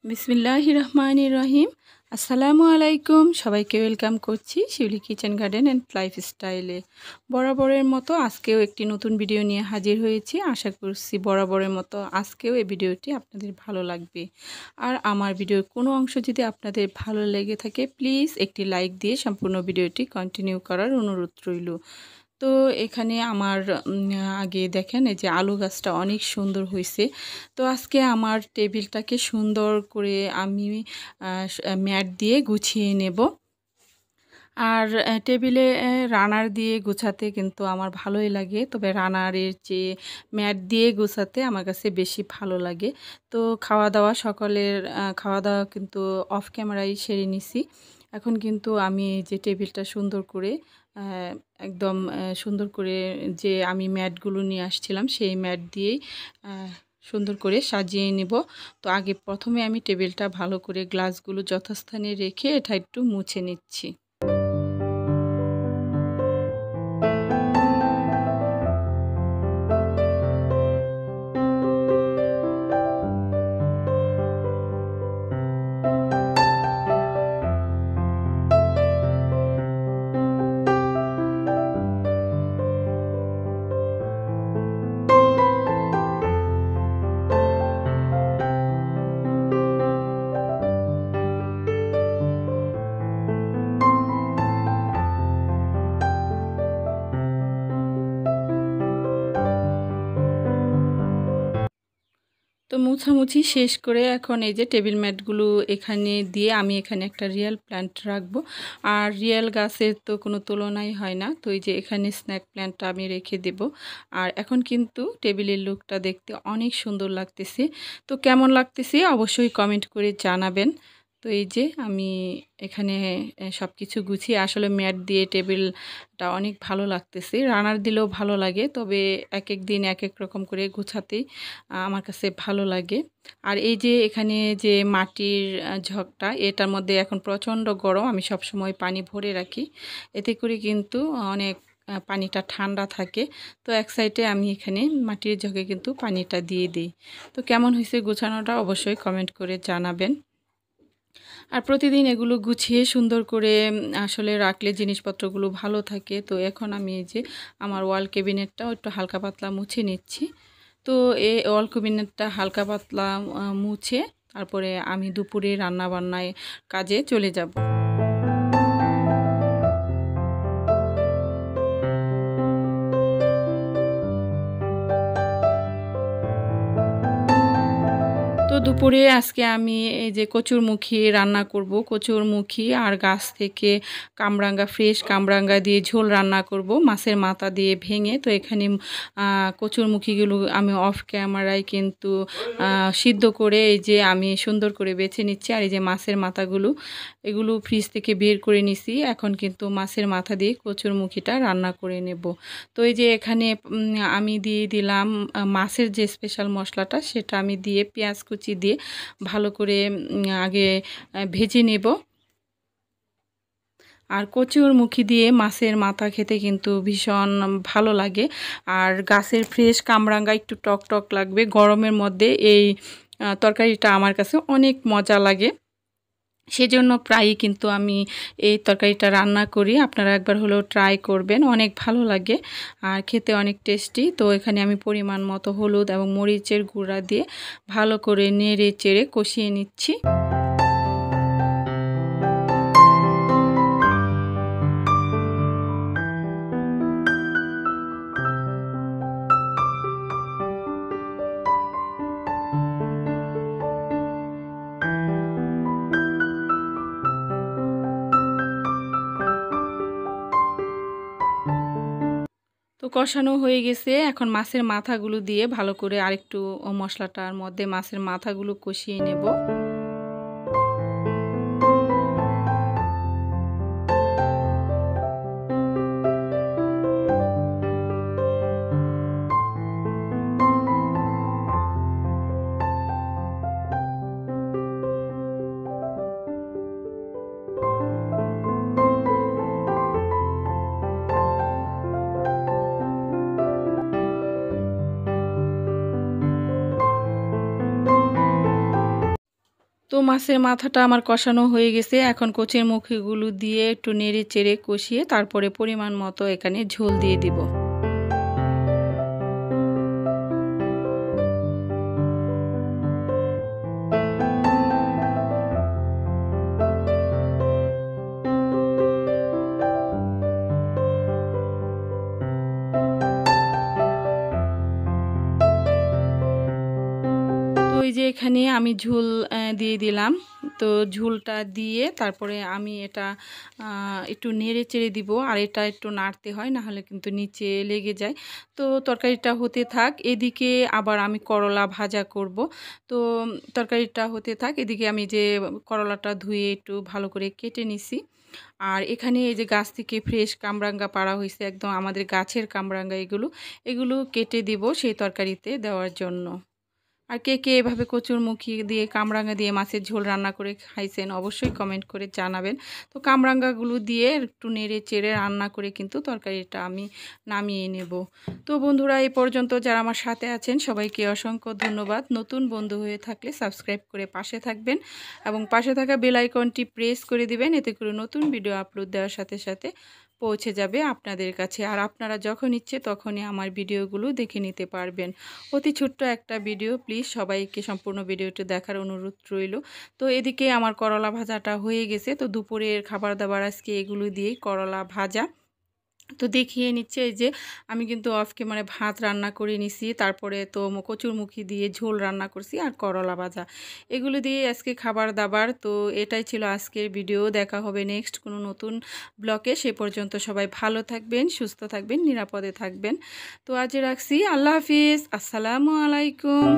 বিসমিল্লাহির রহমানির রহিম। আসসালামু আলাইকুম। সবাইকে ওয়েলকাম করছি শিউলি কিচেন গার্ডেন অ্যান্ড লাইফস্টাইলে। বরাবরের মতো আজকেও একটি নতুন ভিডিও নিয়ে হাজির হয়েছি। আশা করছি বরাবরের মতো আজকেও এই ভিডিওটি আপনাদের ভালো লাগবে। আর আমার ভিডিওর কোনো অংশ যদি আপনাদের ভালো লেগে থাকে প্লিজ একটি লাইক দিয়ে সম্পূর্ণ ভিডিওটি কন্টিনিউ করার অনুরোধ রইল। তো এখানে আমার আগে দেখেন এই যে আলু গাছটা অনেক সুন্দর হয়েছে। তো আজকে আমার টেবিলটাকে সুন্দর করে আমি ম্যাট দিয়ে গুছিয়ে নেব। আর টেবিলে রানার দিয়ে গোছাতে কিন্তু আমার ভালোই লাগে, তবে রানারের চেয়ে ম্যাট দিয়ে গোছাতে আমার কাছে বেশি ভালো লাগে। তো খাওয়া দাওয়া সকালের খাওয়া দাওয়া কিন্তু অফ ক্যামেরায় সেরে নিছি। এখন কিন্তু আমি যে টেবিলটা সুন্দর করে একদম সুন্দর করে যে আমি ম্যাটগুলো নিয়ে আসছিলাম সেই ম্যাট দিয়েই সুন্দর করে সাজিয়ে নেব। তো আগে প্রথমে আমি টেবিলটা ভালো করে গ্লাসগুলো যথাস্থানে রেখে এটা একটু মুছে নিচ্ছি। তো মুছামুছি শেষ করে এখন এই যে টেবিল ম্যাটগুলো এখানে দিয়ে আমি এখানে একটা রিয়েল প্ল্যান্ট রাখবো। আর রিয়েল গাছের তো কোনো তুলনাই হয় না। তো এই যে এখানে স্ন্যাক প্ল্যান্টটা আমি রেখে দেব। আর এখন কিন্তু টেবিলের লুকটা দেখতে অনেক সুন্দর লাগতেছে। তো কেমন লাগতেছে অবশ্যই কমেন্ট করে জানাবেন। তো এই যে আমি এখানে সব কিছু গুছিয়ে আসলে ম্যাট দিয়ে টেবিলটা অনেক ভালো লাগতেছে। রানার দিলেও ভালো লাগে, তবে এক এক দিন এক এক রকম করে গুছাতেই আমার কাছে ভালো লাগে। আর এই যে এখানে যে মাটির ঝকটা, এটার মধ্যে এখন প্রচণ্ড গরম, আমি সব সময় পানি ভরে রাখি, এতে করে কিন্তু অনেক পানিটা ঠান্ডা থাকে। তো এক সাইডে আমি এখানে মাটির ঝকে কিন্তু পানিটা দিয়ে দিই। তো কেমন হয়েছে গোছানোটা অবশ্যই কমেন্ট করে জানাবেন। আর প্রতিদিন এগুলো গুছিয়ে সুন্দর করে আসলে রাখলে জিনিসপত্রগুলো ভালো থাকে। তো এখন আমি এই যে আমার ওয়াল ক্যাবিনেটটাও একটু হালকা পাতলা মুছে নিচ্ছি। তো এই ওয়াল ক্যাবিনেটটা হালকা পাতলা মুছে তারপরে আমি দুপুরে রান্না বান্নায় কাজে চলে যাব। তো দুপুরে আজকে আমি এই যে কচুরমুখী রান্না করব। কচুরমুখী আর গাছ থেকে কামরাঙ্গা, ফ্রেশ কামরাঙ্গা দিয়ে ঝোল রান্না করব মাছের মাথা দিয়ে ভেঙে। তো এখানে কচুরমুখীগুলো আমি অফ ক্যামেরায় কিন্তু সিদ্ধ করে এই যে আমি সুন্দর করে বেছে নিচ্ছি। আর এই যে মাছের মাথাগুলো এগুলো ফ্রিজ থেকে বের করে নিছি। এখন কিন্তু মাছের মাথা দিয়ে কচুরমুখীটা রান্না করে নেব। তো এই যে এখানে আমি দিয়ে দিলাম মাছের যে স্পেশাল মশলাটা, সেটা আমি দিয়ে পেঁয়াজ কুচি দিয়ে ভালো করে আগে ভেজে নেব। আর কচুরমুখী দিয়ে মাছের মাথা খেতে কিন্তু ভীষণ ভালো লাগে। আর গাছের ফ্রেশ কামরাঙ্গা একটু টক টক লাগবে গরমের মধ্যে, এই তরকারিটা আমার কাছে অনেক মজা লাগে। সেজন্য প্রায়ই কিন্তু আমি এই তরকারিটা রান্না করি। আপনারা একবার হলেও ট্রাই করবেন, অনেক ভালো লাগে আর খেতে অনেক টেস্টি। তো এখানে আমি পরিমাণ মতো হলুদ এবং মরিচের গুঁড়া দিয়ে ভালো করে নেড়ে চেড়ে কষিয়ে নিচ্ছি। তো কষানো হয়ে গেছে, এখন মাছের মাথাগুলো দিয়ে ভালো করে আরেকটু মশলাটার মধ্যে মাছের মাথাগুলো কষিয়ে নেব। তো মাছের মাথাটা আমার কষানো হয়ে গেছে। এখন কচের মুখিগুলো দিয়ে একটু নেড়ে চেড়ে কষিয়ে তারপরে পরিমাণ মতো এখানে ঝোল দিয়ে দিব। তো এই যে এখানে আমি ঝোল দিয়ে দিলাম। তো ঝোলটা দিয়ে তারপরে আমি এটা একটু নেড়ে চেড়ে দিব, আর এটা একটু নাড়তে হয়, না হলে কিন্তু নিচে লেগে যায়। তো তরকারিটা হতে থাক, এদিকে আবার আমি করলা ভাজা করব। তো তরকারিটা হতে থাক, এদিকে আমি যে করলাটা ধুয়ে একটু ভালো করে কেটে নিছি। আর এখানে এই যে গাছ থেকে ফ্রেশ কামরাঙ্গা পাড়া হয়েছে, একদম আমাদের গাছের কামরাঙ্গা, এগুলো কেটে দিব সেই তরকারিতে দেওয়ার জন্য। আর কে কে এভাবে কচুরমুখী দিয়ে কামরাঙা দিয়ে মাছের ঝোল রান্না করে খাইছেন অবশ্যই কমেন্ট করে জানাবেন। তো কামরাঙ্গাগুলো দিয়ে একটু নেড়ে চেড়ে রান্না করে কিন্তু তরকারিটা আমি নামিয়ে নেব। তো বন্ধুরা, এই পর্যন্ত যারা আমার সাথে আছেন সবাইকে অসংখ্য ধন্যবাদ। নতুন বন্ধু হয়ে থাকলে সাবস্ক্রাইব করে পাশে থাকবেন এবং পাশে থাকা বেল আইকনটি প্রেস করে দিবেন, এতে করে নতুন ভিডিও আপলোড দেওয়ার সাথে সাথে পৌঁছে যাবে আপনাদের কাছে। আর আপনারা যখন ইচ্ছে তখনই আমার ভিডিওগুলো দেখে নিতে পারবেন। অতি ছোট্ট একটা ভিডিও, প্লিজ সবাইকে সম্পূর্ণ ভিডিওটি দেখার অনুরোধ রইল। তো এদিকে আমার করলা ভাজাটা হয়ে গেছে। তো দুপুরের খাবার দাবার আজকে এগুলো দিয়েই, করলা ভাজা। তো দেখিয়ে নিচ্ছে এই যে আমি কিন্তু অফ ক্যামেরায় ভাত রান্না করে নিছি, তারপরে তো কচুরমুখী দিয়ে ঝোল রান্না করছি, আর করলা ভাজা, এগুলো দিয়ে আজকে খাবার দাবার। তো এটাই ছিল আজকের ভিডিও। দেখা হবে নেক্সট কোনো নতুন ব্লগে। সে পর্যন্ত সবাই ভালো থাকবেন, সুস্থ থাকবেন, নিরাপদে থাকবেন। তো আজ রাখছি, আল্লাহ হাফিজ, আসসালামু আলাইকুম।